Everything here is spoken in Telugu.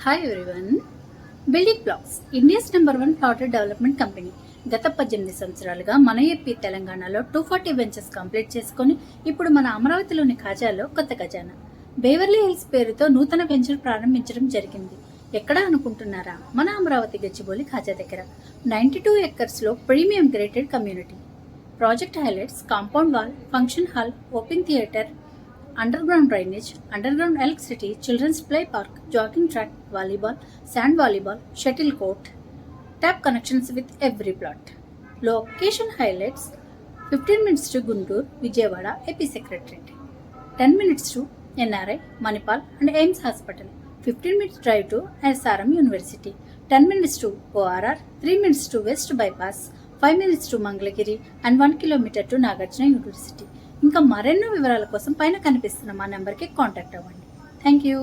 Hi everyone. Building blocks India's number 1 plotted development company. గత 18 సంవత్సరాలుగా మన ఏపీ తెలంగాణలో 240 వెంచర్స్ కంప్లీట్ చేసుకొని ఇప్పుడు మన అమరావతిలోని ఖాజాలో కొత్త ఖజానా బేవర్లీ హిల్స్ పేరుతో నూతన వెంచర్ ప్రారంభించడం జరిగింది. ఎక్కడ అనుకుంటున్నారా? మన అమరావతి గచ్చిబౌలి ఖాజా దగ్గర 92 ఎకర్స్లో premium gated community. Project highlights: compound wall, function hall, open theatre, underground drainage, underground electricity, children's play park, jogging track, volleyball, sand volleyball, shuttle court, tap connections with every plot. Location highlights: 15 minutes to Guntur, Vijayawada, AP Secretariat, 10 minutes to NRI, Manipal and AIMS Hospital, 15 minutes drive to SRM University, 10 minutes to ORR, 3 minutes to West Bypass, 5 minutes to Mangalagiri and 1 kilometer to Nagarjuna University. ఇంకా మరెన్నో వివరాల కోసం పైన కనిపిస్తున్న మా నెంబర్కి కాంటాక్ట్ అవ్వండి. Thank you.